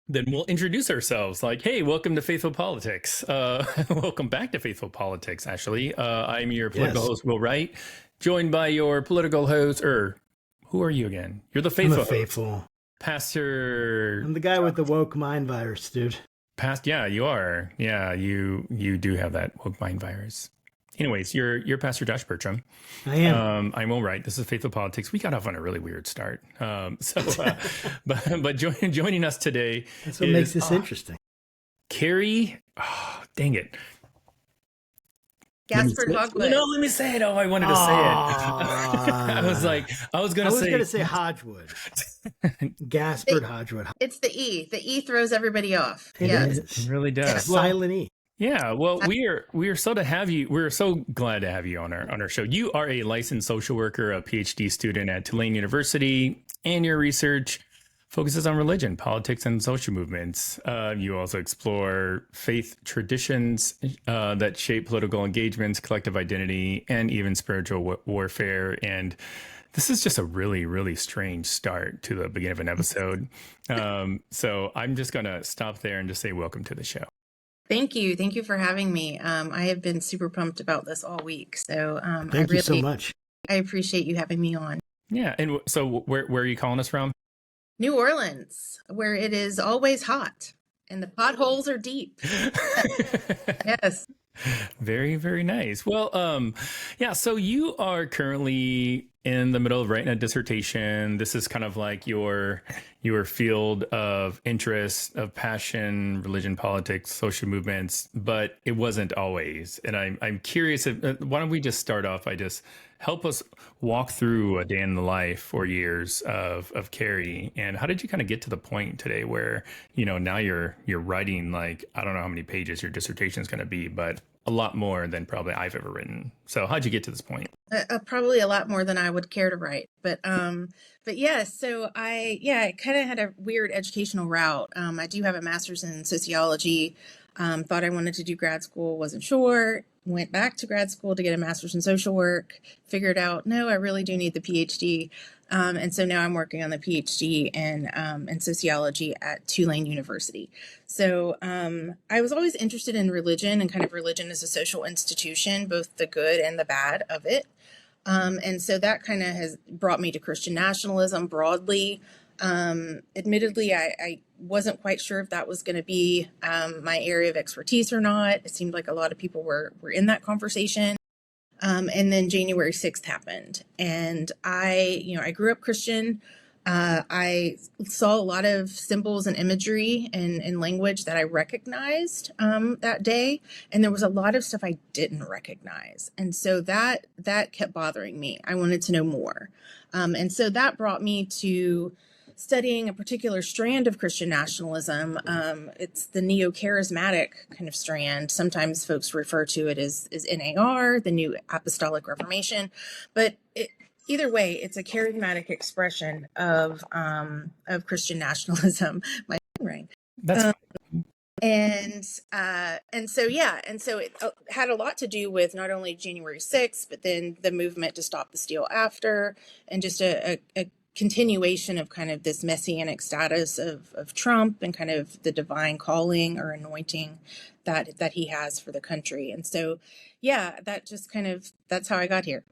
Then we'll introduce ourselves like, hey, welcome to Faithful Politics. Welcome back to Faithful Politics, actually. I'm your political Yes. host, Will Wright, joined by your political host, or who are you again? You're the I'm a faithful host, faithful. Pastor. I'm the guy with the woke mind virus, dude. Yeah, you are. Yeah, you do have that woke mind virus. Anyways, you're Pastor Josh Bertram. I am. I'm all right. This is Faithful Politics. We got off on a really weird start. But joining us today That's what is makes this interesting. Karrie. Oh, dang it. Gaspard Hogewood. No, let me say it. Oh, I wanted to say it. I was going to say Hodgewood. Gaspard Hodgewood. It's the E. The E throws everybody off. It yes. is. It really does. Silent E. Yeah, well, we are so to have you. We're so glad to have you on our show. You are a licensed social worker, a PhD student at Tulane University, and your research focuses on religion, politics, and social movements. You also explore faith traditions that shape political engagements, collective identity, and even spiritual warfare. And this is just a really, really strange start to the beginning of an episode. So I'm just going to stop there and just say welcome to the show. Thank you. Thank you for having me. I have been super pumped about this all week. So Thank you so much. I appreciate you having me on. Yeah. And so where are you calling us from? New Orleans, where it is always hot and the potholes are deep. Yes. Very, very nice. Well, yeah, so you are currently in the middle of writing a dissertation. This is kind of like your field of interest, of passion, religion, politics, social movements, but it wasn't always. And I'm curious, why don't we just start off by just help us walk through a day in the life, 4 years of Karrie, and how did you kind of get to the point today where, now you're writing, like, I don't know how many pages your dissertation is going to be, but a lot more than probably I've ever written. So how'd you get to this point? Probably a lot more than I would care to write, but yeah, so I kind of had a weird educational route. I do have a master's in sociology. Thought I wanted to do grad school, wasn't sure. Went back to grad school to get a master's in social work, figured out, no, I really do need the PhD. And so now I'm working on the PhD in sociology at Tulane University. So I was always interested in religion and kind of religion as a social institution, both the good and the bad of it. And so that kind of has brought me to Christian nationalism broadly. Admittedly, I wasn't quite sure if that was going to be my area of expertise or not. It seemed like a lot of people were in that conversation. And then January 6th happened. And I grew up Christian. I saw a lot of symbols and imagery and language that I recognized that day. And there was a lot of stuff I didn't recognize. And so that kept bothering me. I wanted to know more. And so that brought me to studying a particular strand of Christian nationalism. It's the neo-charismatic kind of strand. Sometimes folks refer to it as NAR, the New Apostolic Reformation. But either way, it's a charismatic expression of Christian nationalism. My phone rang. That's And so it had a lot to do with not only January 6th, but then the movement to stop the steal after, and just a continuation of kind of this messianic status of Trump and kind of the divine calling or anointing that he has for the country. And so, yeah, that just that's how I got here.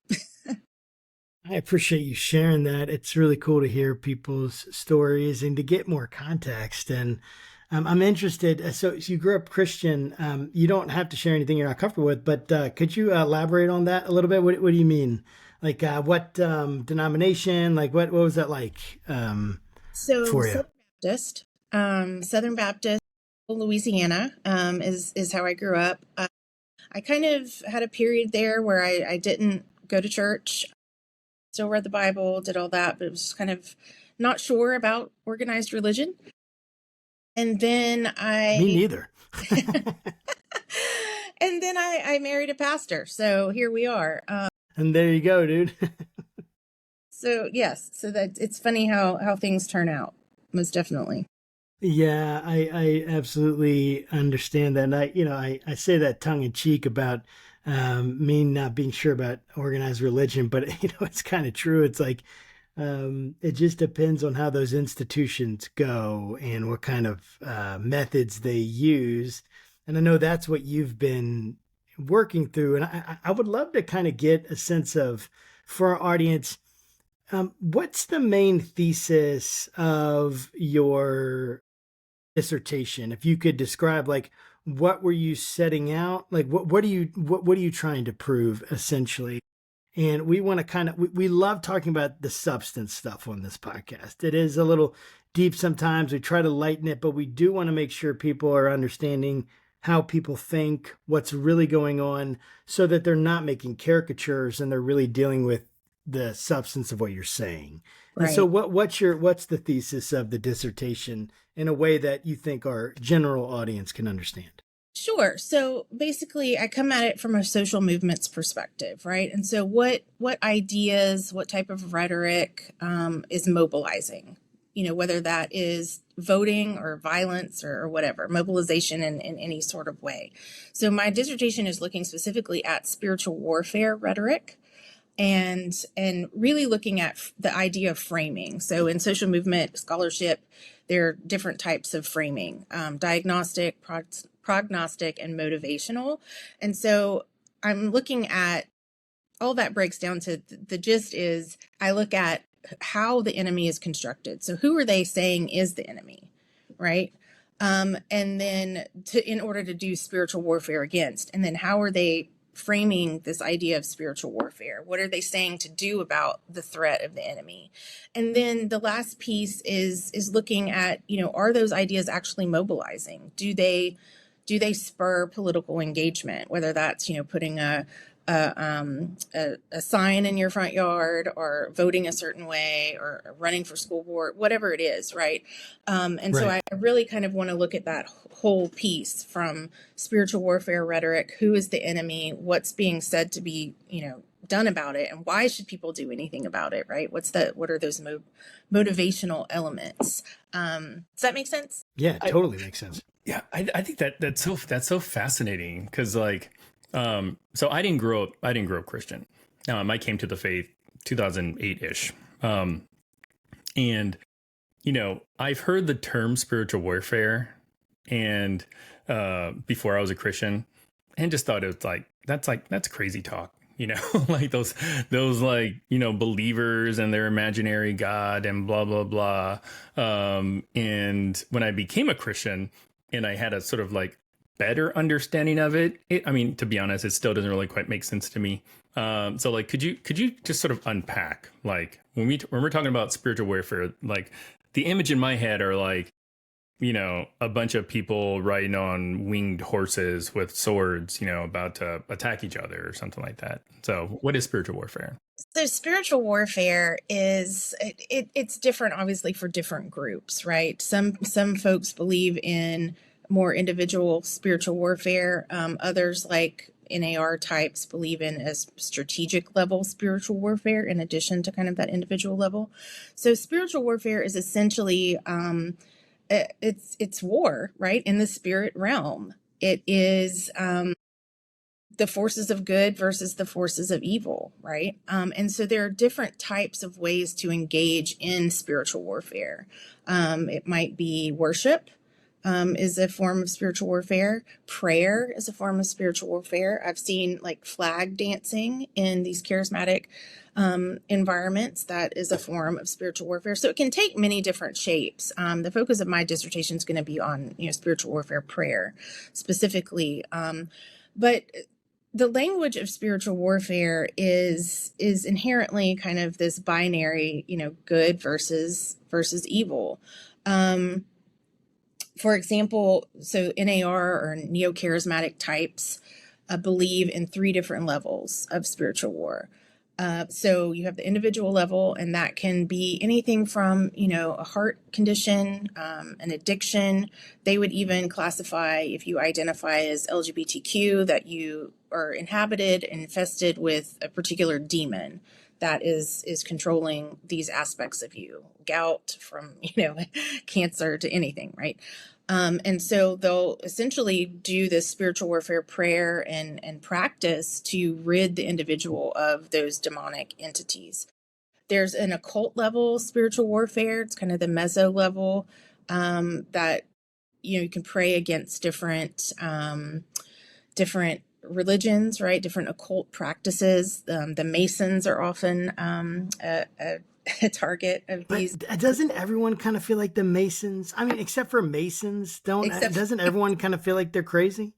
I appreciate you sharing that. It's really cool to hear people's stories and to get more context. And I'm interested. So you grew up Christian. You don't have to share anything you're not comfortable with, but could you elaborate on that a little bit? What do you mean? Like what denomination? Like what was that like So for you? Southern Baptist, Louisiana is how I grew up. I kind of had a period there where I didn't go to church, still read the Bible, did all that, but it was kind of not sure about organized religion. And then Me neither. and then I married a pastor. So here we are. And there you go, dude. So yes, so that it's funny how things turn out. Most definitely. Yeah, I absolutely understand that. And I say that tongue in cheek about me not being sure about organized religion, but it's kind of true. It's like It just depends on how those institutions go and what kind of methods they use. And I know that's what you've been working through. And I would love to kind of get a sense of, for our audience, what's the main thesis of your dissertation? If you could describe, like, what were you setting out? Like, what are you trying to prove essentially? And we want to kind of, we love talking about the substance stuff on this podcast. It is a little deep sometimes. We try to lighten it, but we do want to make sure people are understanding how people think, what's really going on, so that they're not making caricatures and they're really dealing with the substance of what you're saying. And so what's the thesis of the dissertation in a way that you think our general audience can understand? Sure. So basically, I come at it from a social movements perspective, right? And so what ideas, what type of rhetoric is mobilizing? You know, whether that is voting or violence or whatever, mobilization in any sort of way. So my dissertation is looking specifically at spiritual warfare rhetoric, and really looking at the idea of framing. So in social movement scholarship, there are different types of framing: diagnostic, prognostic, and motivational. And so I'm looking at all that breaks down to the gist is I look at how the enemy is constructed. So who are they saying is the enemy, right? And then in order to do spiritual warfare against, and then how are they framing this idea of spiritual warfare? What are they saying to do about the threat of the enemy? And then the last piece is looking at, you know, are those ideas actually mobilizing? Do they spur political engagement? Whether that's, you know, putting a sign in your front yard, or voting a certain way, or running for school board, whatever it is, right? And so I really kind of want to look at that whole piece from spiritual warfare rhetoric. Who is the enemy? What's being said to be, you know, done about it, and why should people do anything about it, right? What are those motivational elements? Does that make sense? Yeah, it totally makes sense. Yeah, I think that's so fascinating because, like, so I didn't grow up Christian. I came to the faith 2008-ish. And, you know, I've heard the term spiritual warfare and before I was a Christian, and just thought it was that's crazy talk. You know, like those like, you know, believers and their imaginary God and blah, blah, blah. And when I became a Christian and I had a sort of like better understanding of it, I mean, to be honest, it still doesn't really quite make sense to me. So like, could you just sort of unpack, like, when we're talking about spiritual warfare, like the image in my head are like, you know, a bunch of people riding on winged horses with swords, you know, about to attack each other or something like that. So what is spiritual warfare? So spiritual warfare is it's different, obviously, for different groups, right? Some folks believe in more individual spiritual warfare. Others, like NAR types, believe in as strategic level spiritual warfare in addition to kind of that individual level. So spiritual warfare is essentially it's war, right? In the spirit realm. It is the forces of good versus the forces of evil, right? And so there are different types of ways to engage in spiritual warfare. It might be worship, is a form of spiritual warfare. Prayer is a form of spiritual warfare. I've seen like flag dancing in these charismatic environments. That is a form of spiritual warfare. So it can take many different shapes. The focus of my dissertation is going to be on, you know, spiritual warfare prayer specifically. But the language of spiritual warfare is inherently kind of this binary, you know, good versus evil. For example, so NAR or neo-charismatic types believe in 3 different levels of spiritual war. So you have the individual level, and that can be anything from, you know, a heart condition, an addiction. They would even classify, if you identify as LGBTQ, that you are infested with a particular demon that is controlling these aspects of you. Gout from, you know, cancer to anything, right? And so they'll essentially do this spiritual warfare prayer and practice to rid the individual of those demonic entities. There's an occult level spiritual warfare. It's kind of the meso level, that, you can pray against different religions, right? Different occult practices. The Masons are often a target of these. But doesn't everyone kind of feel like the Masons? I mean, except for Masons, doesn't everyone kind of feel like they're crazy?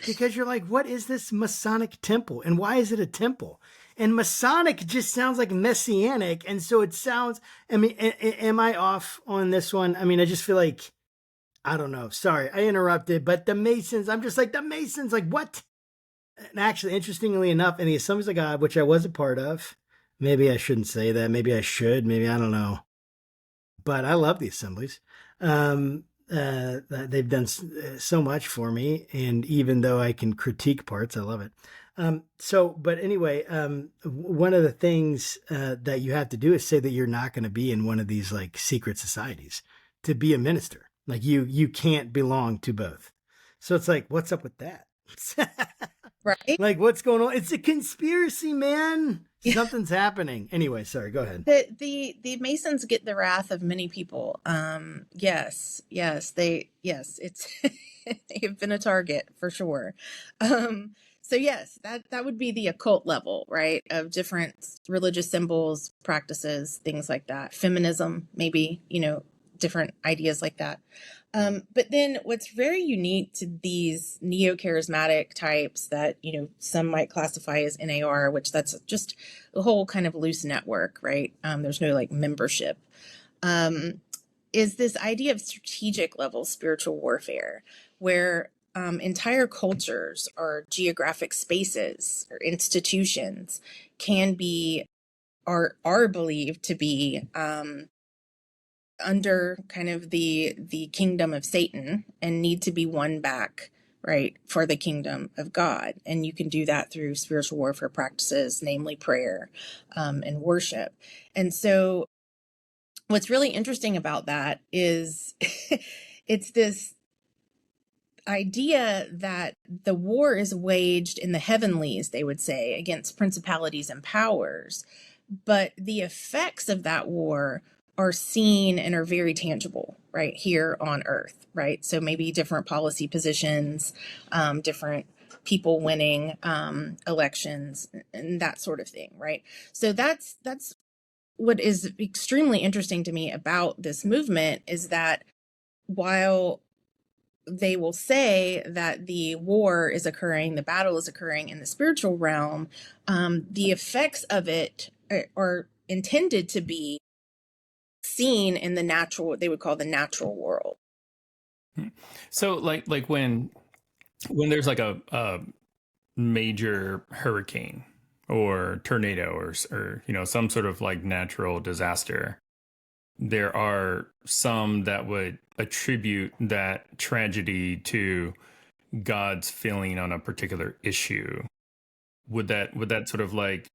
Because you're like, what is this Masonic temple? And why is it a temple? And Masonic just sounds like messianic. And so it sounds, I mean, am I off on this one? I mean, I just feel like, I don't know. Sorry, I interrupted. But the Masons, I'm just like, the Masons, like what? And actually, interestingly enough, in the Assemblies of God, which I was a part of, maybe I shouldn't say that. Maybe I should. Maybe I don't know. But I love the Assemblies. They've done so much for me, and even though I can critique parts, I love it. But anyway, one of the things that you have to do is say that you're not going to be in one of these like secret societies to be a minister. Like you can't belong to both. So it's like, what's up with that? Right. Like, what's going on? It's a conspiracy, man. Yeah. Something's happening. Anyway, sorry, go ahead. The Masons get the wrath of many people. Yes, it's they've been a target for sure. So yes, that would be the occult level, right? Of different religious symbols, practices, things like that. Feminism, maybe, different ideas like that. But then what's very unique to these neo-charismatic types that, some might classify as NAR, which that's just a whole kind of loose network, right? There's no like membership, is this idea of strategic level spiritual warfare, where entire cultures or geographic spaces or institutions are believed to be under kind of the kingdom of Satan and need to be won back, right, for the kingdom of God. And you can do that through spiritual warfare practices, namely prayer and worship. And so what's really interesting about that is it's this idea that the war is waged in the heavenlies, they would say, against principalities and powers, but the effects of that war are seen and are very tangible right here on earth, right? So maybe different policy positions, different people winning elections and that sort of thing, right? So that's what is extremely interesting to me about this movement, is that while they will say that the war is occurring, the battle is occurring in the spiritual realm, the effects of it are intended to be seen in the natural, what they would call the natural world. So like when there's like a major hurricane or tornado or some sort of like natural disaster, there are some that would attribute that tragedy to God's feeling on a particular issue. Would that sort of like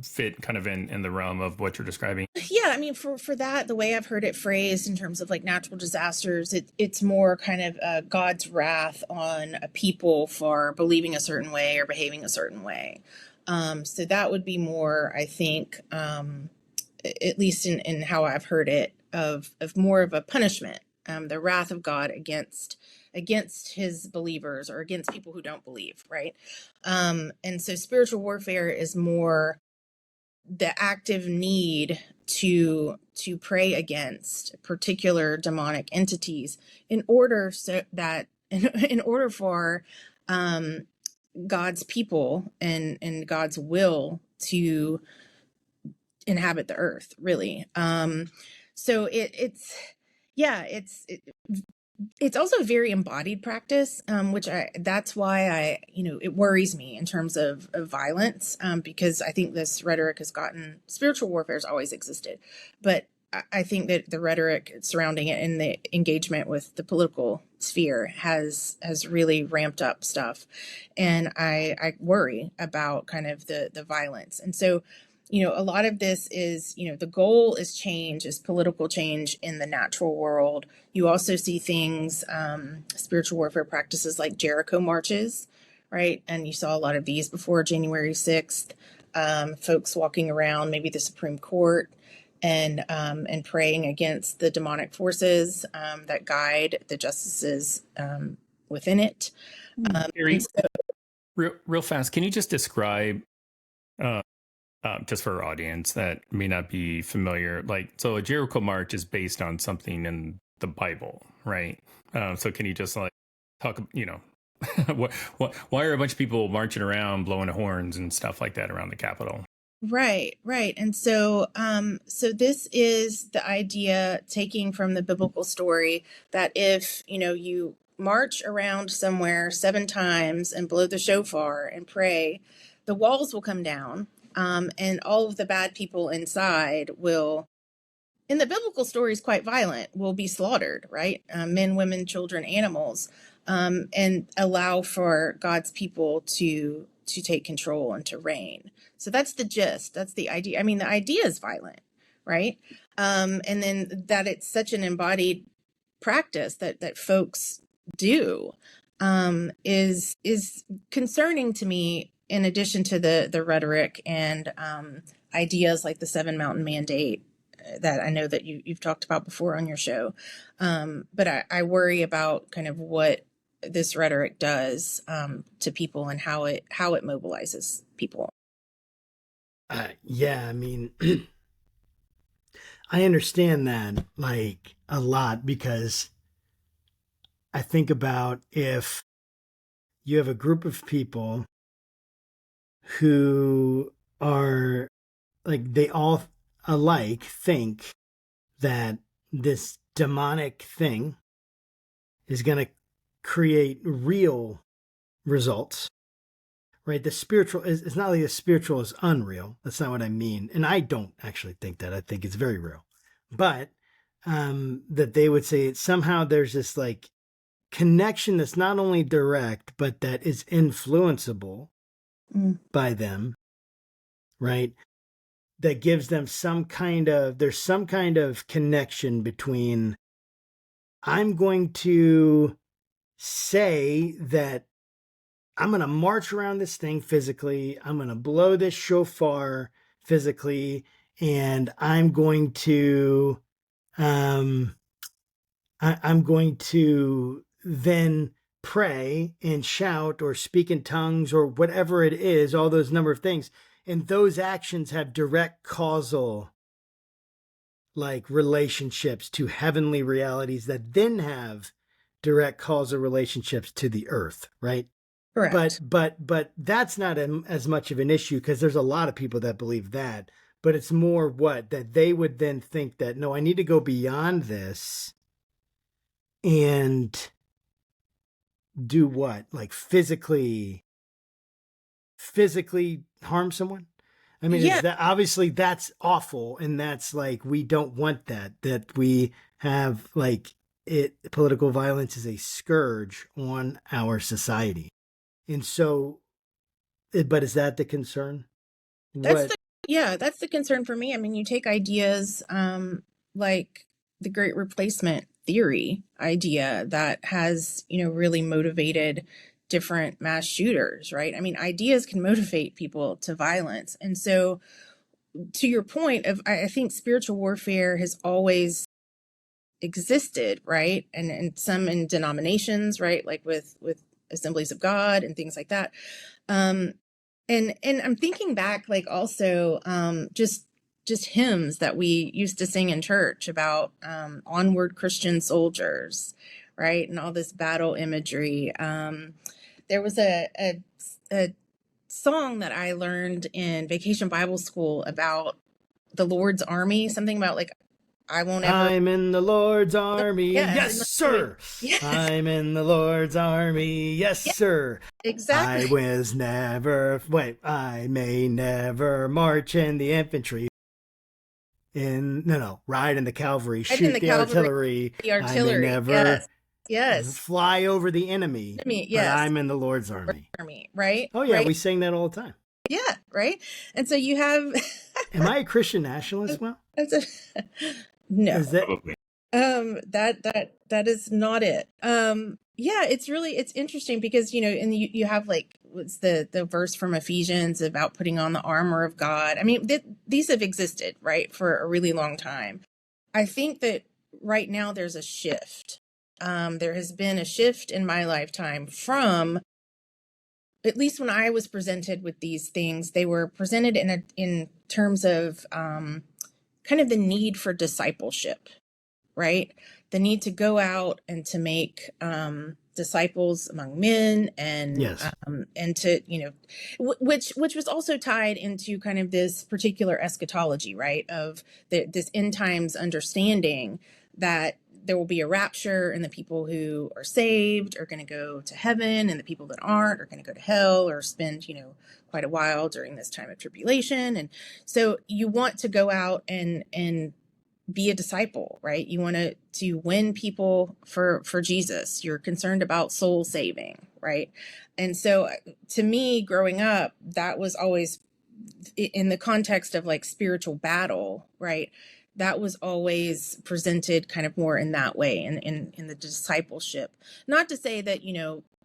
fit kind of in the realm of what you're describing? Yeah, I mean, for that, the way I've heard it phrased in terms of like natural disasters, it's more kind of God's wrath on a people for believing a certain way or behaving a certain way. So that would be more, I think, at least in how I've heard it, of more of a punishment, the wrath of God against his believers or against people who don't believe, right? And so spiritual warfare is more the active need to pray against particular demonic entities in order for God's people and God's will to inhabit the earth, really. So it's also a very embodied practice, that's why it worries me in terms of violence, because I think this rhetoric spiritual warfare has always existed, but I think that the rhetoric surrounding it and the engagement with the political sphere has really ramped up stuff. And I worry about kind of the violence. And so, a lot of this is, the goal is change, is political change in the natural world. You also see things, spiritual warfare practices like Jericho marches, right? And you saw a lot of these before January 6th, folks walking around, maybe the Supreme Court, and praying against the demonic forces that guide the justices within it. Karrie, real fast, can you just describe, uh, just for our audience that may not be familiar, like, so a Jericho march is based on something in the Bible, right? So can you just like talk, why are a bunch of people marching around blowing horns and stuff like that around the Capitol? Right, right. And so so this is the idea taking from the biblical story that if, you march around somewhere 7 times and blow the shofar and pray, the walls will come down, and all of the bad people inside will, in the biblical stories, quite violent, will be slaughtered, right? Men, women, children, animals, and allow for God's people to take control and to reign. So that's the gist. That's the idea. I mean, the idea is violent, right? And then that it's such an embodied practice that folks do is concerning to me. In addition to the rhetoric and ideas like the 7 Mountain Mandate that I know that you've talked about before on your show. But I worry about kind of what this rhetoric does to people and how it mobilizes people. Yeah, I mean, I understand that like a lot, because I think about if you have a group of people who are like, they all alike think that this demonic thing is going to create real results, right? The spiritual is, it's not like the spiritual is unreal. That's not what I mean. And I don't actually think that. I think it's very real. But that they would say somehow there's this like connection that's not only direct, but that is influenceable by them, right? That gives them there's some kind of connection between, I'm going to say that I'm going to march around this thing physically, I'm going to blow this shofar physically, and I'm going to I'm going to then pray and shout or speak in tongues or whatever it is, all those number of things. And those actions have direct causal like relationships to heavenly realities that then have direct causal relationships to the earth, right? Correct. But that's not as much of an issue, because there's a lot of people that believe that. But it's more that they would then think that, no, I need to go beyond this and do what? Like physically harm someone? I mean, Yeah. obviously that's awful. And that's like, we don't want that we have like political violence is a scourge on our society. And so, but is that the concern? That's the concern for me. I mean, you take ideas like the Great Replacement theory idea that has, really motivated different mass shooters, right? I mean, ideas can motivate people to violence. And so to your point of, I think spiritual warfare has always existed, right? And some in denominations, right? Like with Assemblies of God and things like that. And I'm thinking back, like also just hymns that we used to sing in church about onward Christian soldiers, right? And all this battle imagery. There was a song that I learned in Vacation Bible School about the Lord's army, something about like, I won't ever. I'm in the Lord's army. Yes, sir. Yes. I'm in the Lord's army. Yes, sir. Exactly. I may never march in the infantry. Ride in the cavalry, shoot the artillery. I may never fly over the enemy. But I'm in the Lord's army. Right? Oh, yeah, right? we sing that all the time. Yeah, right? And so you have... Am I a Christian nationalist, Will? No. Is that... that is not it. Yeah, it's interesting because, and you have like what's the verse from Ephesians about putting on the armor of God. I mean, these have existed, right, for a really long time. I think that right now there's a shift. There has been a shift in my lifetime from, at least when I was presented with these things, they were presented in terms of kind of the need for discipleship, right? The need to go out and to make disciples among men, and Yes. And to, which was also tied into kind of this particular eschatology, right? Of this end times understanding that there will be a rapture, and the people who are saved are going to go to heaven, and the people that aren't are going to go to hell, or spend, quite a while during this time of tribulation. And so you want to go out and be a disciple, right? You want to win people for Jesus. You're concerned about soul saving, right? And so to me, growing up, that was always in the context of like spiritual battle, right? That was always presented kind of more in that way, in the discipleship. Not to say that,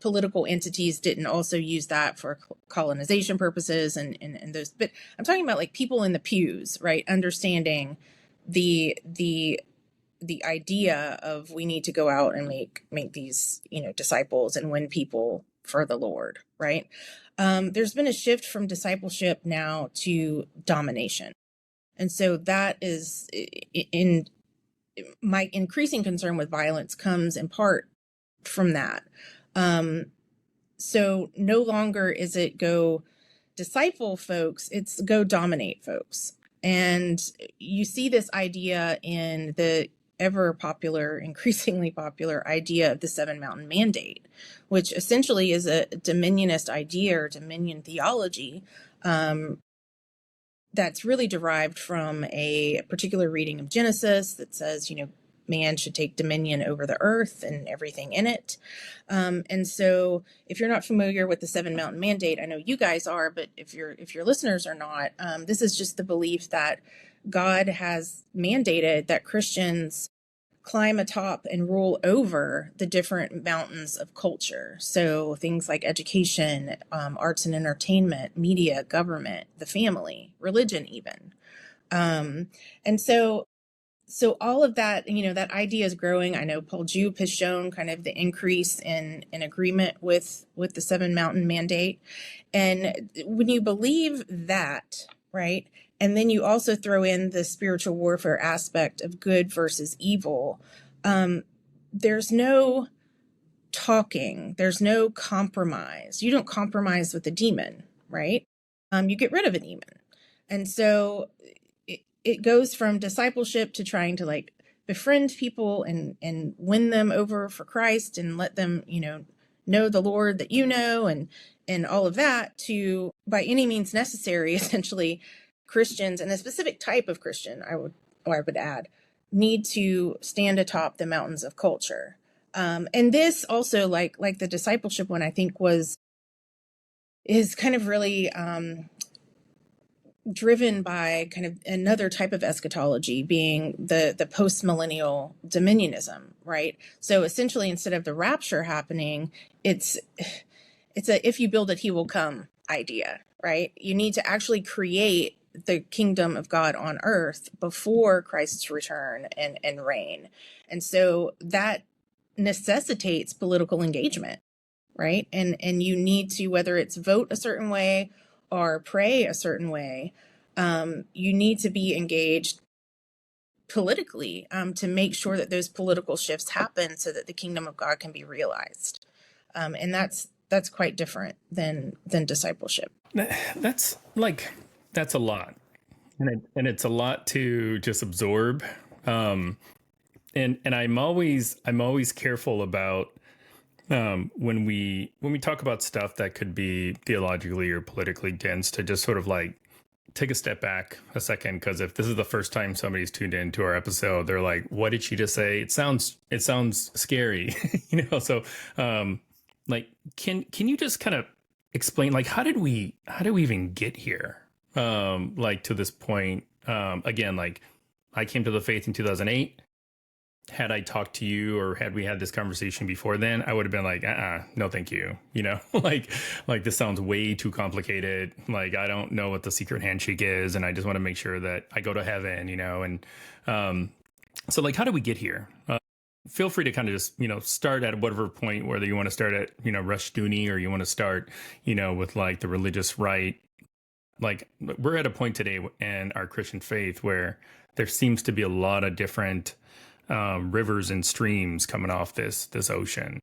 political entities didn't also use that for colonization purposes and those, but I'm talking about like people in the pews, right? Understanding the idea of we need to go out and make these, disciples and win people for the Lord, right? There's been a shift from discipleship now to domination. And so that is in my increasing concern with violence comes in part from that. So no longer is it go disciple folks, it's go dominate folks. And you see this idea in the increasingly popular idea of the Seven Mountain Mandate, which essentially is a dominionist idea or dominion theology that's really derived from a particular reading of Genesis that says, man should take dominion over the earth and everything in it. And so if you're not familiar with the Seven Mountain Mandate, I know you guys are, but if your listeners are not, this is just the belief that God has mandated that Christians climb atop and rule over the different mountains of culture. So things like education, arts and entertainment, media, government, the family, religion even. And so all of that, that idea is growing. I know Paul Jupe has shown kind of the increase in agreement with the Seven Mountain Mandate. And when you believe that, right, and then you also throw in the spiritual warfare aspect of good versus evil, there's no talking, there's no compromise. You don't compromise with a demon, right? You get rid of a demon. And so it goes from discipleship to trying to like befriend people and win them over for Christ and let them, know the Lord that and all of that, to by any means necessary, essentially Christians, and a specific type of Christian, I would add, need to stand atop the mountains of culture. And this also, like the discipleship one, I think is kind of really driven by kind of another type of eschatology, being the post-millennial dominionism, right? So essentially, instead of the rapture happening, it's a if you build it, he will come idea, right? You need to actually create the kingdom of God on earth before Christ's return and reign. And so that necessitates political engagement, right? And you need to, whether it's vote a certain way or pray a certain way, you need to be engaged politically to make sure that those political shifts happen so that the kingdom of God can be realized. And that's quite different than discipleship. That's a lot, and it's a lot to just absorb. And I'm always careful about when we talk about stuff that could be theologically or politically dense, to just sort of like take a step back a second, because if this is the first time somebody's tuned into our episode, they're like, "What did she just say? It sounds scary," So, like, can you just kind of explain, like, how did we even get here, like to this point? Again, like, I came to the faith in 2008. had I talked to you or had we had this conversation before then, I would have been like, no, thank you. Like this sounds way too complicated. Like, I don't know what the secret handshake is. And I just want to make sure that I go to heaven, and so like, how do we get here? Feel free to kind of just, start at whatever point, whether you want to start at, Rushduni or you want to start, with like the religious right. Like we're at a point today in our Christian faith where there seems to be a lot of different rivers and streams coming off this ocean.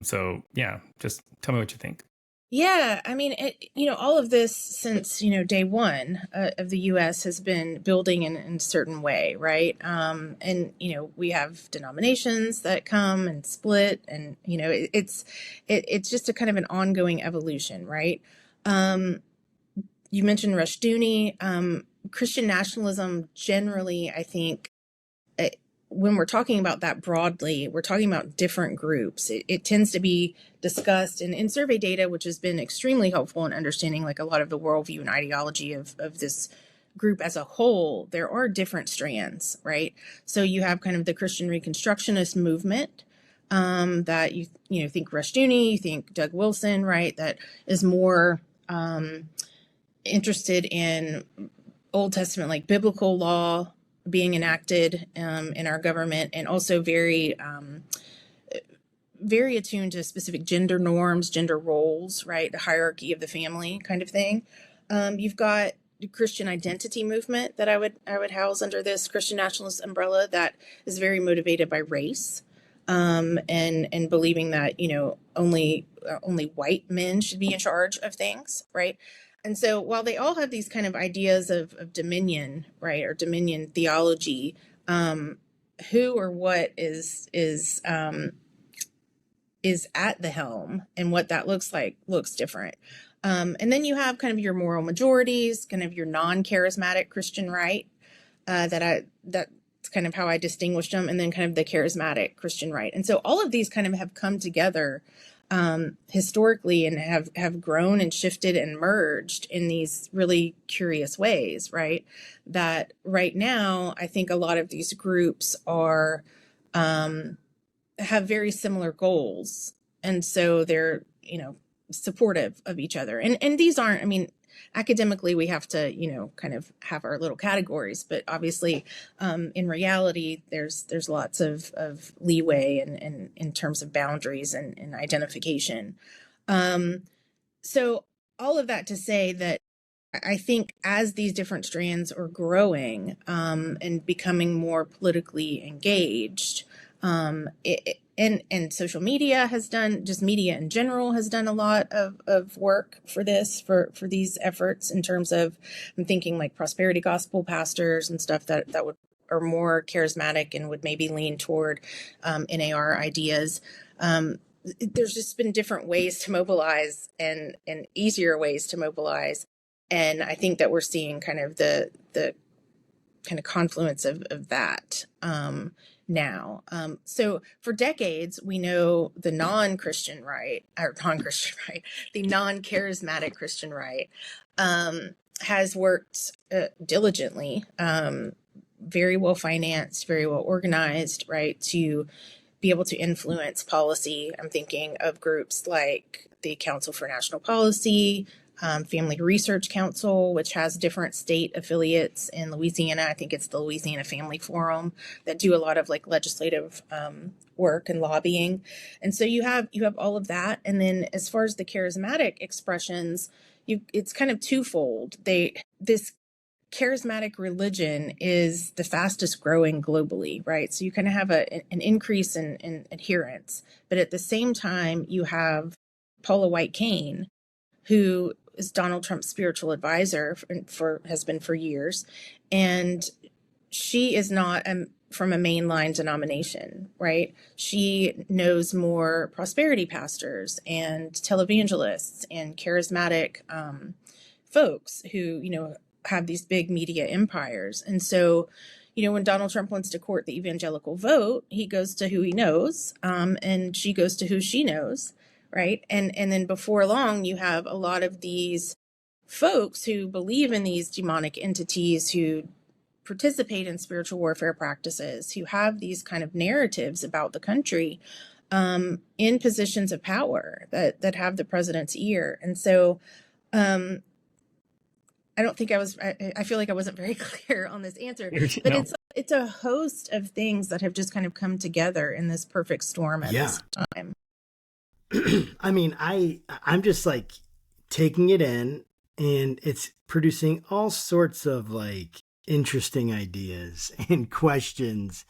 So yeah, just tell me what you think. Yeah, I mean, all of this since, day one of the U.S. has been building in a certain way, right? And, we have denominations that come and split, and, it's just a kind of an ongoing evolution, right? You mentioned Rushduni. Christian nationalism generally, I think, when we're talking about that broadly, we're talking about different groups. It tends to be discussed in survey data, which has been extremely helpful in understanding like a lot of the worldview and ideology of this group as a whole. There are different strands, right? So you have kind of the Christian Reconstructionist movement that you think Rushduni, you think Doug Wilson, right? That is more interested in Old Testament, like biblical law being enacted in our government, and also very attuned to specific gender norms, gender roles, right? The hierarchy of the family kind of thing. You've got the Christian identity movement that I would house under this Christian nationalist umbrella that is very motivated by race, and believing that only white men should be in charge of things, right? And so while they all have these kind of ideas of dominion, right, or dominion theology, who or what is at the helm and what that looks like looks different. And then you have kind of your moral majorities, kind of your non-charismatic Christian right, that's kind of how I distinguished them, and then kind of the charismatic Christian right. And so all of these kind of have come together historically and have grown and shifted and merged in these really curious ways, right? That right now, I think a lot of these groups are have very similar goals. And so they're, supportive of each other. And these aren't, I mean, academically, we have to, kind of have our little categories, but obviously, in reality, there's lots of leeway and in terms of boundaries and identification. So all of that to say that I think as these different strands are growing and becoming more politically engaged, and social media has done, just media in general has done a lot of work for this, for these efforts in terms of, I'm thinking like prosperity gospel pastors and stuff that are more charismatic and would maybe lean toward NAR ideas. There's just been different ways to mobilize and easier ways to mobilize. And I think that we're seeing kind of the kind of confluence of that now. So for decades, we know the non-Christian right, the non-charismatic Christian right has worked diligently, very well financed, very well organized, right, to be able to influence policy. I'm thinking of groups like the Council for National Policy, Family Research Council, which has different state affiliates in Louisiana. I think it's the Louisiana Family Forum that do a lot of like legislative work and lobbying. And so you have all of that. And then as far as the charismatic expressions, it's kind of twofold. This charismatic religion is the fastest growing globally, right? So you kind of have an increase in adherence, but at the same time, you have Paula White Cain, who is Donald Trump's spiritual advisor has been for years. And she is not from a mainline denomination, right? She knows more prosperity pastors and televangelists and charismatic folks who, have these big media empires. And so, when Donald Trump wants to court the evangelical vote, he goes to who he knows, and she goes to who she knows. Right. And then before long, you have a lot of these folks who believe in these demonic entities who participate in spiritual warfare practices, who have these kind of narratives about the country, in positions of power that have the president's ear. And so, I don't think I feel like I wasn't very clear on this answer, but No. it's a host of things that have just kind of come together in this perfect storm at this time. I mean, I'm just like taking it in, and it's producing all sorts of like interesting ideas and questions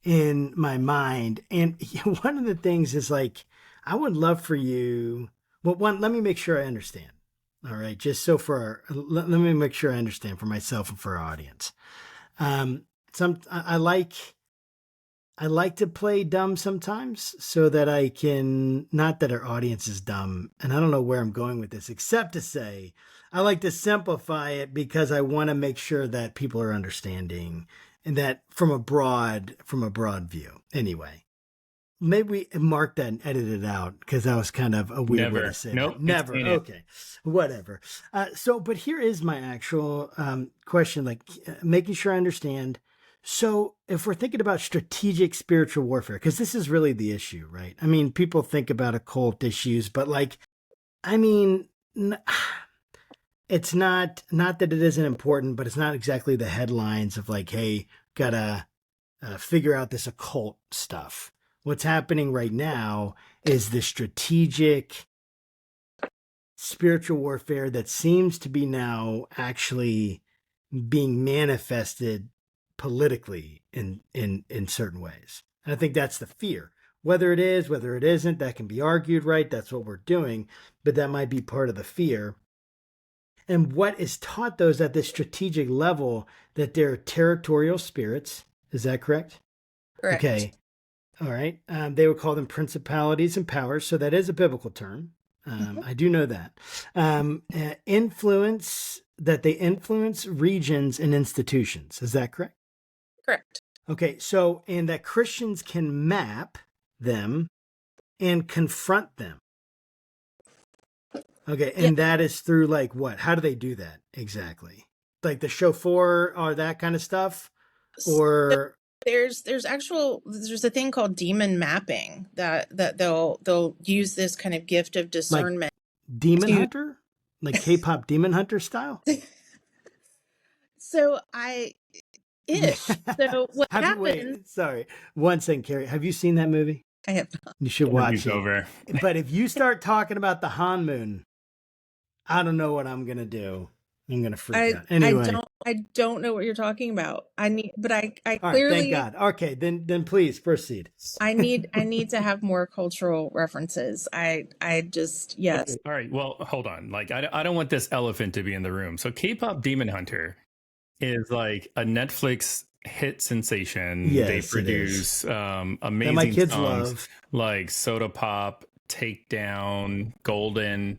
in my mind. And one of the things is like, I would love for you, well, one, let me make sure I understand. All right. Just so let me make sure I understand for myself and for our audience. I like to play dumb sometimes so that I can, not that our audience is dumb, and I don't know where I'm going with this, except to say I like to simplify it because I want to make sure that people are understanding, and that from a broad view. Anyway, maybe we mark that and edit it out because that was kind of a weird way to say that. Never. Okay. Whatever. But here is my actual question, like making sure I understand. So if we're thinking about strategic spiritual warfare, because this is really the issue, right? I mean, people think about occult issues, but like, I mean, it's not that it isn't important, but it's not exactly the headlines of like, hey, gotta figure out this occult stuff. What's happening right now is the strategic spiritual warfare that seems to be now actually being manifested politically in certain ways. And I think that's the fear. Whether it is, whether it isn't, that can be argued, right? That's what we're doing, but that might be part of the fear. And what is taught, though, is at this strategic level that there are territorial spirits. Is that correct? Correct. Okay. All right. They would call them principalities and powers. So that is a biblical term. I do know that. They influence regions and institutions. Is that correct? Correct. Okay. So, and that Christians can map them and confront them. Okay. And that is through like what? How do they do that exactly? Like the chauffeur or that kind of stuff? Or... There's a thing called demon mapping that they'll use this kind of gift of discernment. Like demon hunter? Like K-pop demon hunter style? So what happened? Wait, sorry. One second, Karrie. Have you seen that movie? I have not. You should watch it. Over. But if you start talking about the Han Moon, I don't know what I'm gonna do. I'm gonna freak out. Anyway, I don't know what you're talking about. I clearly. Right, thank God. Okay, then please proceed. I need to have more cultural references. Yes. Okay. All right. Well, hold on. Like, I don't want this elephant to be in the room. So, K-pop Demon Hunter is like a Netflix hit sensation. Yes, they produce amazing that my kids songs love, like Soda Pop, Takedown, Golden.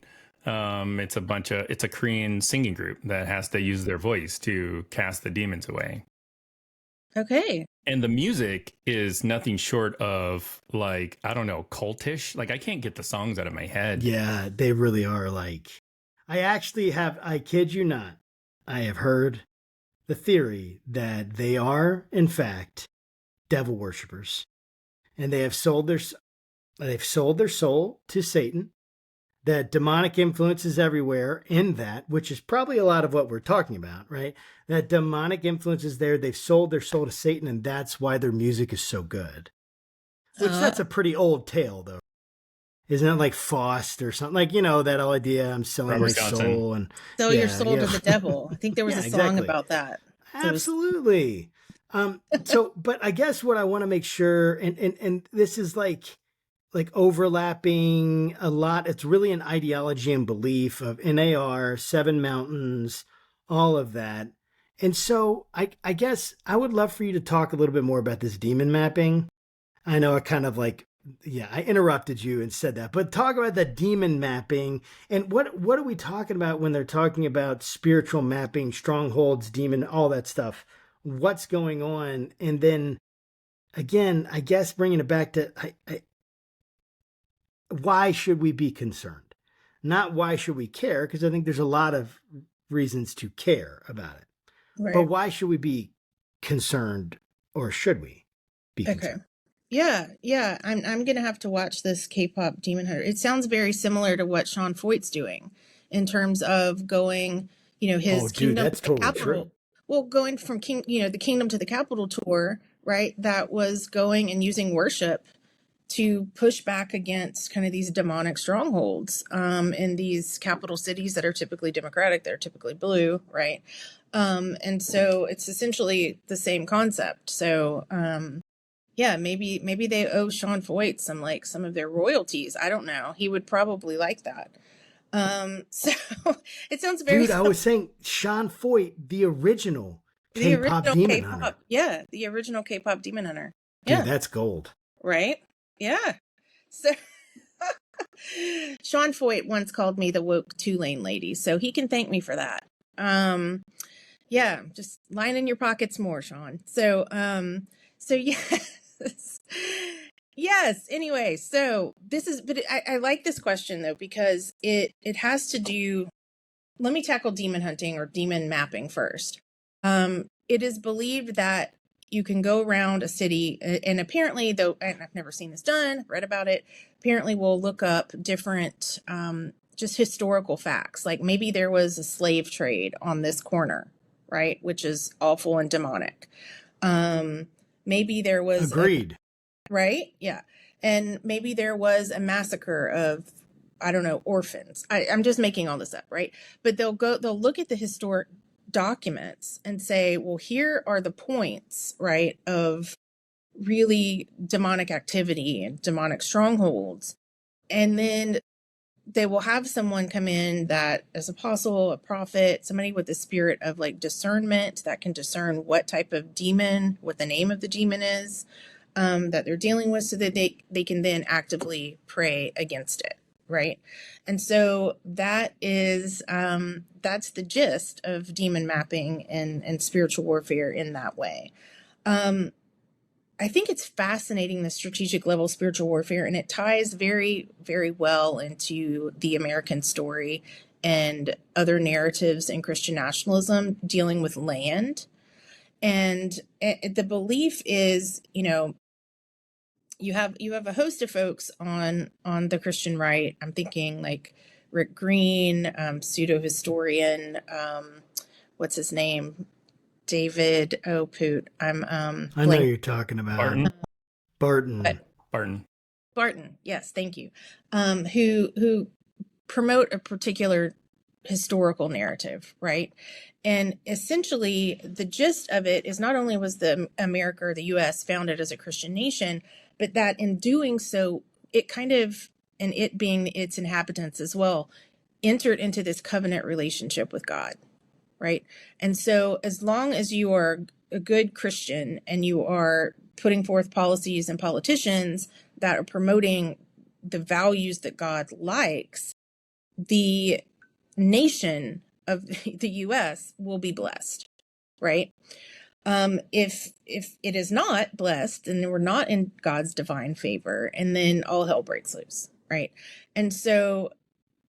It's a Korean singing group that has to use their voice to cast the demons away. Okay. And the music is nothing short of like, I don't know, cultish. Like I can't get the songs out of my head. Yeah, they really are. Like, I kid you not, I have heard the theory that they are in fact devil worshippers, and they've sold their soul to Satan. That demonic influence is everywhere in that, which is probably a lot of what we're talking about, right? That demonic influence is there. They've sold their soul to Satan, and that's why their music is so good. Which that's a pretty old tale, though. Isn't it like Faust or something? Like, that whole idea, I'm selling my soul. And sell your soul to the devil. I think there was a song about that. Absolutely. But I guess what I want to make sure, and this is like overlapping a lot. It's really an ideology and belief of NAR, Seven Mountains, all of that. And so I guess I would love for you to talk a little bit more about this demon mapping. I know I kind of I interrupted you and said that, but talk about the demon mapping and what are we talking about when they're talking about spiritual mapping, strongholds, demon, all that stuff. What's going on? And then again, I guess bringing it back to, why should we be concerned? Not why should we care? Because I think there's a lot of reasons to care about it. Right. But why should we be concerned, or should we be concerned? Yeah. I'm gonna have to watch this K-pop Demon Hunter. It sounds very similar to what Sean Foyt's doing in terms of going, his kingdom that's to the totally capital. true. Well, going from the kingdom to the capital tour, right? That was going and using worship to push back against kind of these demonic strongholds in these capital cities that are typically democratic, that are typically blue, right? And so it's essentially the same concept. So yeah, maybe they owe Sean Foyt some of their royalties. I don't know. He would probably like that. So it sounds very Dude, I was saying Sean Foyt, the original K-pop Demon Hunter. Yeah, the original K-pop Demon Hunter. Dude, Yeah, that's gold. right. Yeah. So Sean Foyt once called me the woke two-lane lady, so he can thank me for that. Yeah, just line in your pockets more, Sean. So yes. Yes. Anyway, so I like this question though, because it has to do, let me tackle demon hunting or demon mapping first. It is believed that you can go around a city and apparently, though I've never seen this done, read about it, apparently we'll look up different, just historical facts. Like maybe there was a slave trade on this corner, right? Which is awful and demonic. Maybe there was Agreed. right? Yeah. And maybe there was a massacre of, I don't know, orphans. I'm just making all this up, right? But they'll look at the historic documents and say, well, here are the points, right, of really demonic activity and demonic strongholds. And then they will have someone come in that is apostle, a prophet, somebody with the spirit of like discernment that can discern what type of demon, what the name of the demon is, that they're dealing with, so that they can then actively pray against it, right? And so that is that's the gist of demon mapping and spiritual warfare in that way. I think it's fascinating, the strategic level spiritual warfare, and it ties very, very well into the American story and other narratives in Christian nationalism dealing with land. And the belief is, you have a host of folks on the Christian right. I'm thinking like Rick Green, pseudo-historian, what's his name? David, oh poot. I know who you're talking about. Barton. Yes, thank you. Who promote a particular historical narrative, right? And essentially the gist of it is not only was the America or the US founded as a Christian nation, but that in doing so, it kind of, and it being its inhabitants as well, entered into this covenant relationship with God, right? And so as long as you are a good Christian and you are putting forth policies and politicians that are promoting the values that God likes, the nation of the US will be blessed, right? If it is not blessed, then we're not in God's divine favor, and then all hell breaks loose, right? And so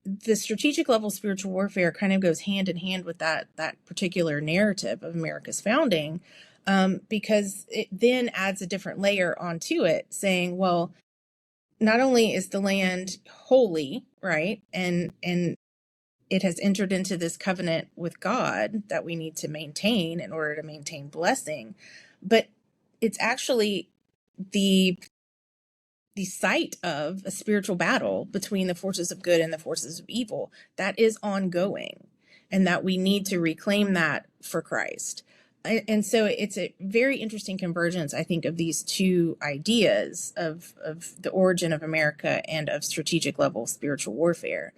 the strategic level spiritual warfare kind of goes hand in hand with that particular narrative of America's founding, because it then adds a different layer onto it, saying, well, not only is the land holy, right, and it has entered into this covenant with God that we need to maintain in order to maintain blessing, but it's actually the site of a spiritual battle between the forces of good and the forces of evil that is ongoing, and that we need to reclaim that for Christ. And so it's a very interesting convergence, I think, of these two ideas of the origin of America and of strategic level spiritual warfare.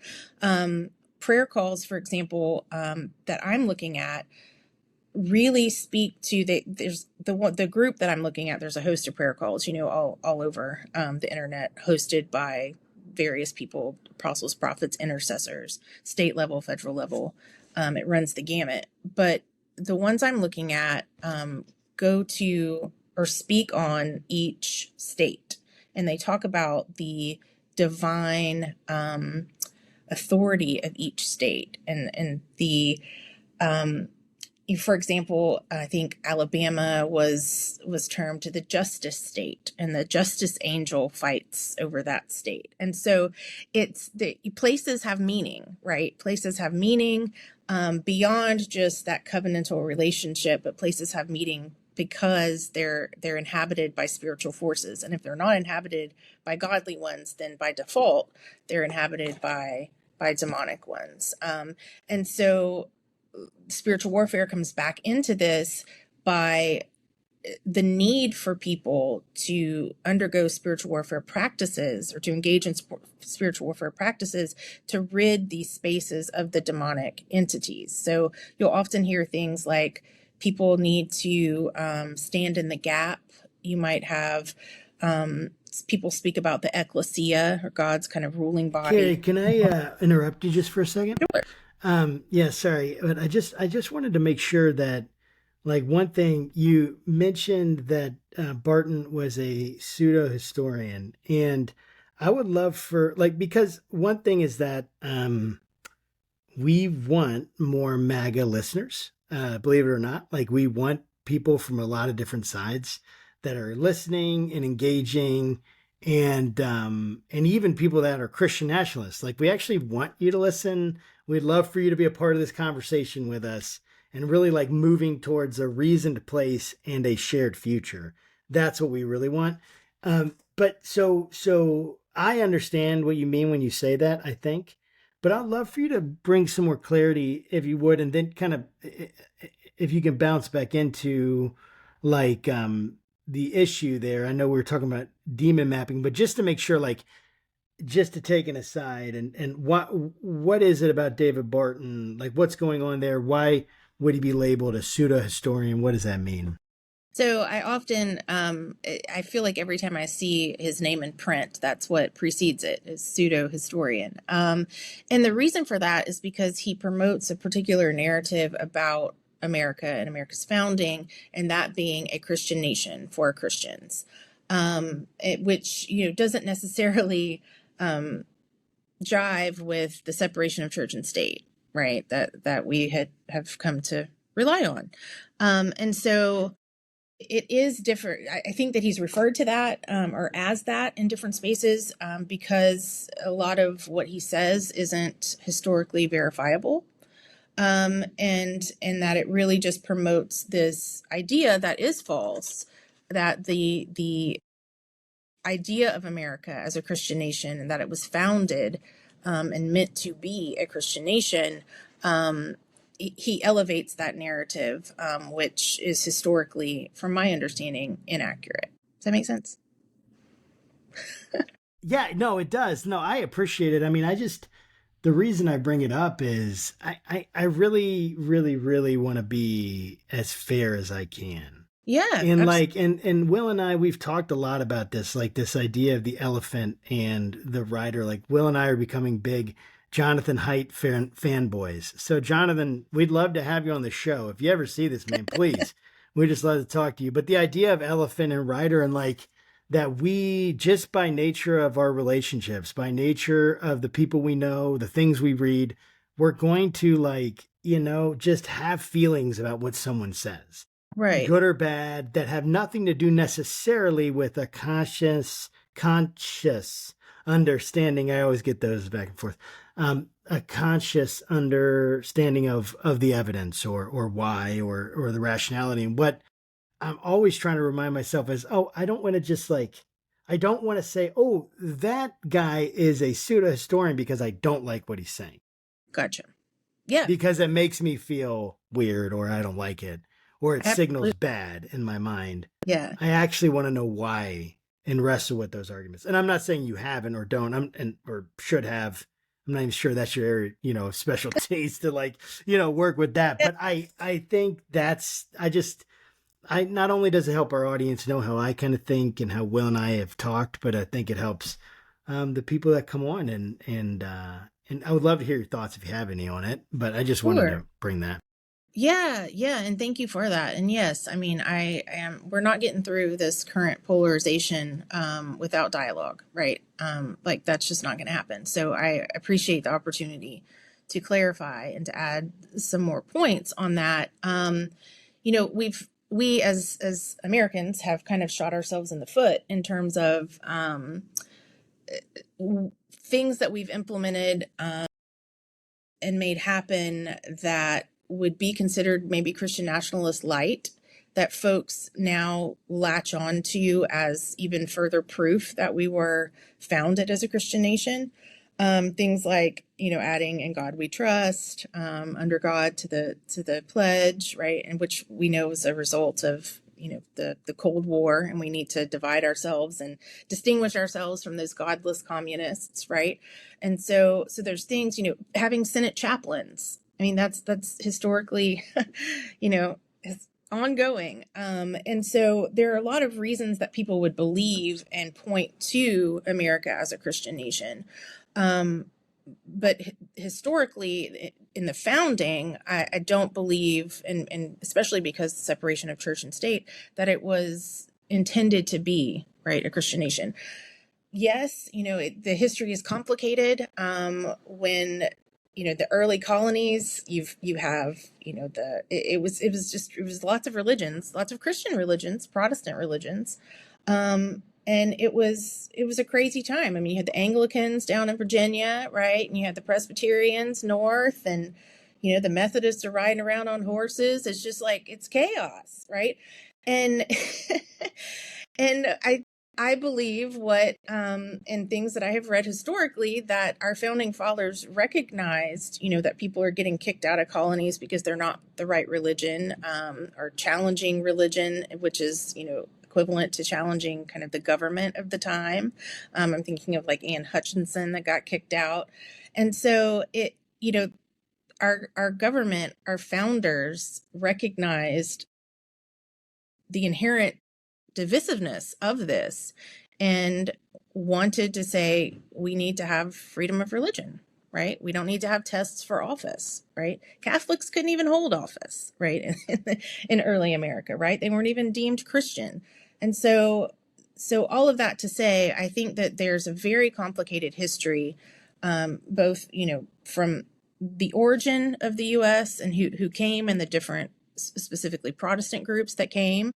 Prayer calls, for example, that I'm looking at really speak to there's the group that I'm looking at. There's a host of prayer calls, all over the internet, hosted by various people, apostles, prophets, intercessors, state level, federal level. It runs the gamut. But the ones I'm looking at go to or speak on each state, and they talk about the divine authority of each state and the for example, I think Alabama was termed the justice state, and the justice angel fights over that state. And so it's the places have meaning, right? Places have meaning beyond just that covenantal relationship, but places have meaning because they're inhabited by spiritual forces. And if they're not inhabited by godly ones, then by default they're inhabited by demonic ones. And so spiritual warfare comes back into this by the need for people to undergo spiritual warfare practices, or to engage in spiritual warfare practices, to rid these spaces of the demonic entities. So you'll often hear things like people need to stand in the gap. You might have people speak about the ecclesia, or God's kind of ruling body. Karrie, can I interrupt you just for a second? Sure. Yeah, sorry, but I just wanted to make sure that, like, one thing you mentioned, that Barton was a pseudo-historian, and I would love for, like, because one thing is that we want more MAGA listeners, believe it or not. Like, we want people from a lot of different sides that are listening and engaging, and even people that are Christian nationalists. Like, we actually want you to listen. We'd love for you to be a part of this conversation with us, and really, like, moving towards a reasoned place and a shared future. That's what we really want. But so I understand what you mean when you say that, I think, but I'd love for you to bring some more clarity, if you would, and then kind of, if you can bounce back into, like, the issue there. I know we were talking about demon mapping, but just to make sure, like, just to take an aside, and what is it about David Barton? Like, what's going on there? Why would he be labeled a pseudo-historian? What does that mean? So I often, I feel like every time I see his name in print, that's what precedes it, is pseudo-historian. And the reason for that is because he promotes a particular narrative about America and America's founding, and that being a Christian nation for Christians, which, doesn't necessarily jive with the separation of church and state, right? That we have come to rely on. And so it is different. I think that he's referred to that or as that in different spaces because a lot of what he says isn't historically verifiable. And that it really just promotes this idea that is false, that the idea of America as a Christian nation, and that it was founded and meant to be a Christian nation, he elevates that narrative, which is historically, from my understanding, inaccurate. Does that make sense? Yeah, no, it does. No, I appreciate it. I mean, the reason I bring it up is I really, really, really want to be as fair as I can. Yeah. And like, and Will and I, we've talked a lot about this, like this idea of the elephant and the rider. Like, Will and I are becoming big Jonathan Haidt fanboys. So Jonathan, we'd love to have you on the show. If you ever see this, man, please, we just love to talk to you. But the idea of elephant and rider, and like that, we just, by nature of our relationships, by nature of the people we know, the things we read, we're going to, like, just have feelings about what someone says. Right. Good or bad, that have nothing to do necessarily with a conscious understanding. I always get those back and forth. A conscious understanding of the evidence or why or the rationality. And what I'm always trying to remind myself is, I don't want to just I don't want to say, that guy is a pseudo-historian because I don't like what he's saying. Gotcha. Yeah. Because it makes me feel weird, or I don't like it, or it signals bad in my mind. Yeah. I actually want to know why and wrestle with those arguments. And I'm not saying you haven't or don't, or should have. I'm not even sure that's your area, special taste to work with that. But I think I not only does it help our audience know how I kind of think and how Will and I have talked, but I think it helps the people that come on, and I would love to hear your thoughts if you have any on it. But I just wanted to bring that. Yeah. And thank you for that. And yes, I mean, we're not getting through this current polarization without dialogue, right? Like, that's just not going to happen. So I appreciate the opportunity to clarify and to add some more points on that. We as Americans have kind of shot ourselves in the foot in terms of things that we've implemented and made happen that would be considered maybe Christian nationalist light, that folks now latch on to as even further proof that we were founded as a Christian nation. Things like, adding "In God We Trust," under God to the pledge, right? And which we know is a result of, the Cold War, and we need to divide ourselves and distinguish ourselves from those godless communists, right? And so there's things, having Senate chaplains. I mean, that's historically, is ongoing. And so there are a lot of reasons that people would believe and point to America as a Christian nation. But historically, in the founding, I don't believe, and especially because the separation of church and state, that it was intended to be, right, a Christian nation. Yes, the history is complicated. When the early colonies, you have, it was lots of religions, lots of Christian religions, Protestant religions. And it was a crazy time. I mean, you had the Anglicans down in Virginia, right? And you had the Presbyterians north, and, the Methodists are riding around on horses. It's just like, it's chaos, right? And, and I believe in things that I have read historically, that our founding fathers recognized, that people are getting kicked out of colonies because they're not the right religion, or challenging religion, which is, equivalent to challenging kind of the government of the time. I'm thinking of like Anne Hutchinson that got kicked out. And so our government, our founders recognized the inherent divisiveness of this and wanted to say, we need to have freedom of religion, right? We don't need to have tests for office, right? Catholics couldn't even hold office, right? In early America, right? They weren't even deemed Christian. And so all of that to say, I think that there's a very complicated history, both, from the origin of the U.S. and who came, and the different, specifically Protestant groups that came,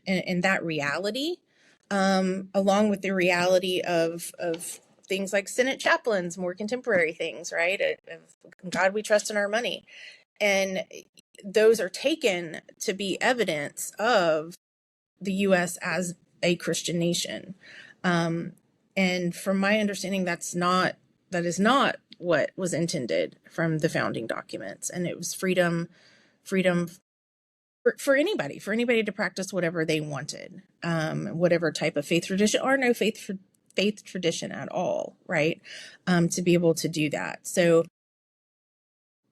and that reality, along with the reality of things like Senate chaplains, more contemporary things, right? Of God we trust in our money. And those are taken to be evidence of the U.S. as a Christian nation. And from my understanding, that is not what was intended from the founding documents. And it was freedom for anybody to practice whatever they wanted, whatever type of faith tradition, or no faith tradition at all, right? To be able to do that. So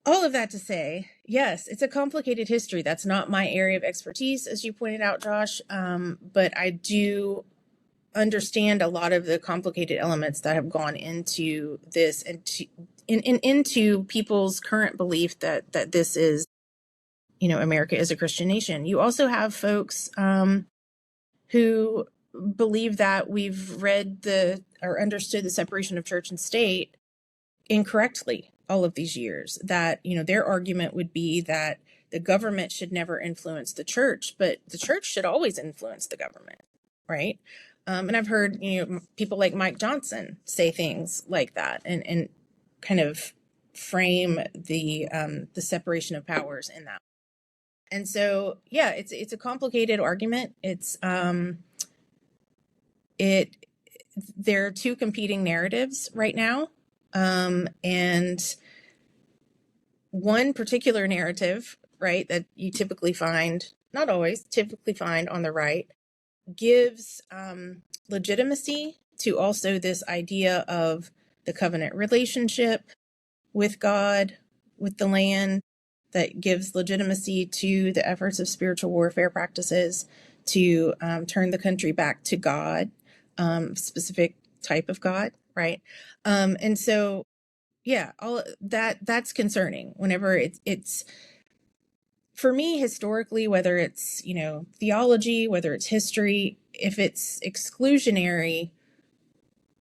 all of that to say, yes, it's a complicated history. That's not my area of expertise, as you pointed out, Josh. But I do understand a lot of the complicated elements that have gone into this, and into people's current belief that this is, America is a Christian nation. You also have folks who believe that we've read or understood the separation of church and state incorrectly all of these years, that, their argument would be that the government should never influence the church, but the church should always influence the government, right? And I've heard, people like Mike Johnson say things like that, and kind of frame the separation of powers in that. And so, yeah, it's a complicated argument. There are two competing narratives right now. And one particular narrative, right, that you typically find, not always, typically find on the right, gives legitimacy to also this idea of the covenant relationship with God, with the land, that gives legitimacy to the efforts of spiritual warfare practices to turn the country back to God, specific type of God, right? And so, yeah, all that's concerning whenever it's for me, historically, whether it's, theology, whether it's history, if it's exclusionary,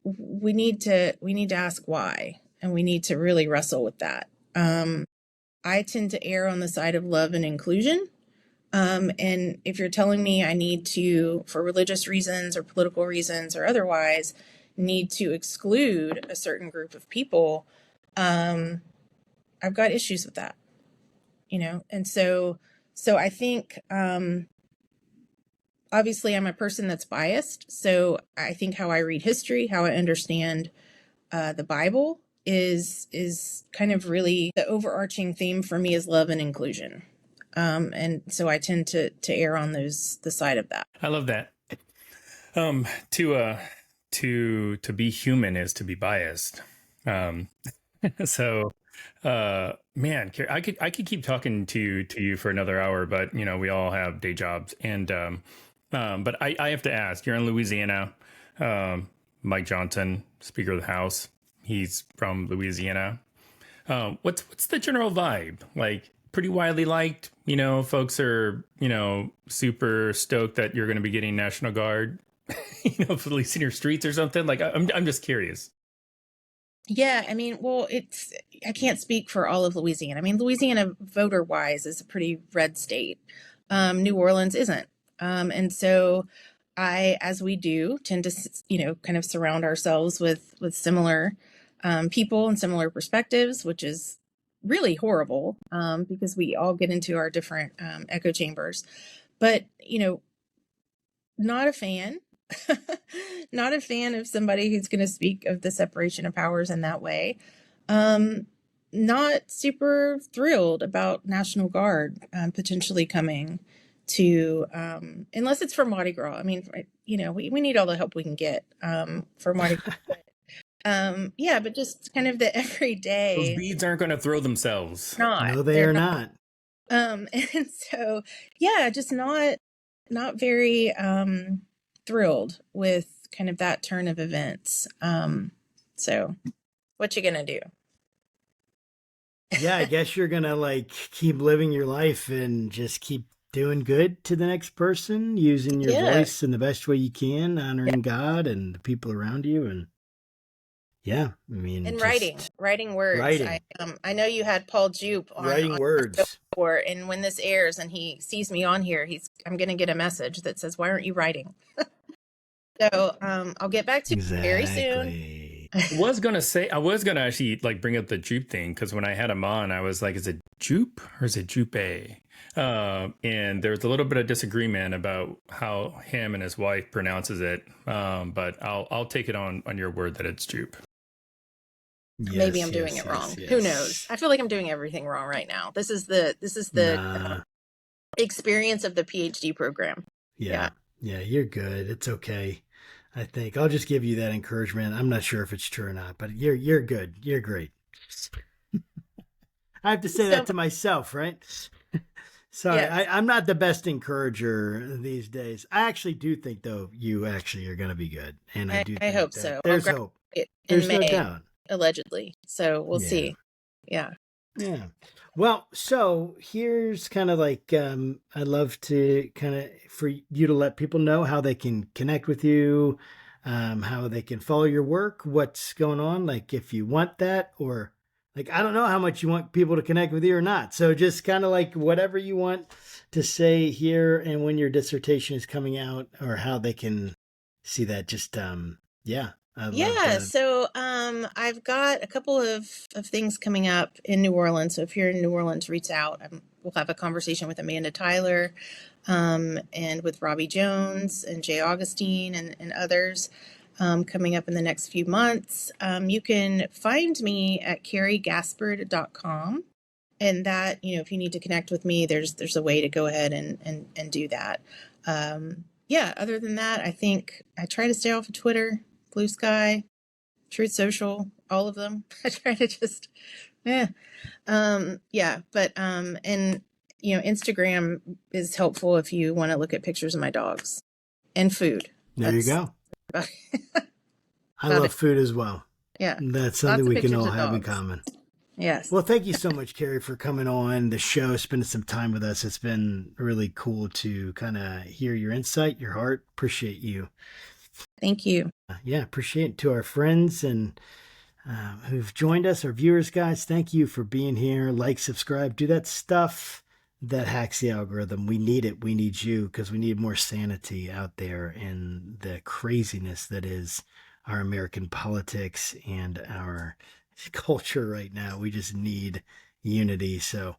we need to ask why, and we need to really wrestle with that. I tend to err on the side of love and inclusion. And if you're telling me I need to, for religious reasons or political reasons or otherwise, need to exclude a certain group of people, I've got issues with that, And so I think, obviously I'm a person that's biased. So I think how I read history, how I understand the Bible is kind of really the overarching theme for me is love and inclusion. And so I tend to err on the side of that. I love that. To be human is to be biased. So, man, I could keep talking to you for another hour, but we all have day jobs, and but I have to ask. You're in Louisiana. Mike Johnson, Speaker of the House, he's from Louisiana. What's the general vibe like? Pretty widely liked. Folks are super stoked that you're going to be getting National Guard, policing your streets or something. Like I'm just curious. Yeah, I mean, well, I can't speak for all of Louisiana. I mean, Louisiana voter wise is a pretty red state. New Orleans isn't. And so as we do, tend to, kind of surround ourselves with similar people and similar perspectives, which is really horrible because we all get into our different echo chambers. But, not a fan. Not a fan of somebody who's going to speak of the separation of powers in that way. Not super thrilled about National Guard potentially coming to, unless it's for Mardi Gras. I mean, we need all the help we can get for Mardi Gras. Yeah, but just kind of the everyday. Those beads aren't going to throw themselves. No, they are not. And so, yeah, just not very thrilled with kind of that turn of events. So what you gonna do? Yeah, I guess you're gonna keep living your life and just keep doing good to the next person, using your voice in the best way you can, honoring God and the people around you. And I mean, and writing words. I know you had Paul Jupe on writing words before, and when this airs and he sees me on here, I'm going to get a message that says, "Why aren't you writing?" So I'll get back to you very soon. I was going to actually bring up the Jupe thing, because when I had him on, I was like, is it Jupe or is it Jupe? And there was a little bit of disagreement about how him and his wife pronounces it. But I'll take it on your word that it's Jupe. Yes, maybe I'm doing it wrong. Yes. Who knows? I feel like I'm doing everything wrong right now. This is the experience of the PhD program. Yeah, you're good. It's okay. I think I'll just give you that encouragement. I'm not sure if it's true or not, but you're good. You're great. I have to say that to myself, right? Sorry, yes. I'm not the best encourager these days. I actually do think, though, you actually are going to be good, and I hope so. There's hope. There's no doubt. Allegedly. So we'll see. Yeah. Yeah. Well, so here's kind of I'd love to for you to let people know how they can connect with you, how they can follow your work, what's going on, if you want that, or I don't know how much you want people to connect with you or not. So just kind of whatever you want to say here and when your dissertation is coming out, or how they can see that. Just, So I've got a couple of things coming up in New Orleans. So if you're in New Orleans, reach out. We'll have a conversation with Amanda Tyler and with Robbie Jones and Jay Augustine and others coming up in the next few months. You can find me at KarrieGaspard.com. And that, if you need to connect with me, there's a way to go ahead and do that. Other than that, I think I try to stay off of Twitter, Blue Sky, Truth Social, all of them. I try to just, Instagram is helpful if you want to look at pictures of my dogs and food. There you go. I love food as well. Yeah. That's something we can all have in common. Yes. Well, thank you so much, Karrie, for coming on the show, spending some time with us. It's been really cool to kind of hear your insight, your heart. Appreciate you. Thank you. Appreciate it. To our friends and who've joined us, our viewers, guys. Thank you for being here. Like, subscribe, do that stuff that hacks the algorithm. We need it. We need you, because we need more sanity out there in the craziness that is our American politics and our culture right now. We just need unity. So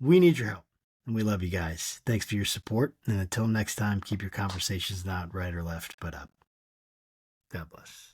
we need your help. And we love you guys. Thanks for your support. And until next time, keep your conversations not right or left, but up. God bless.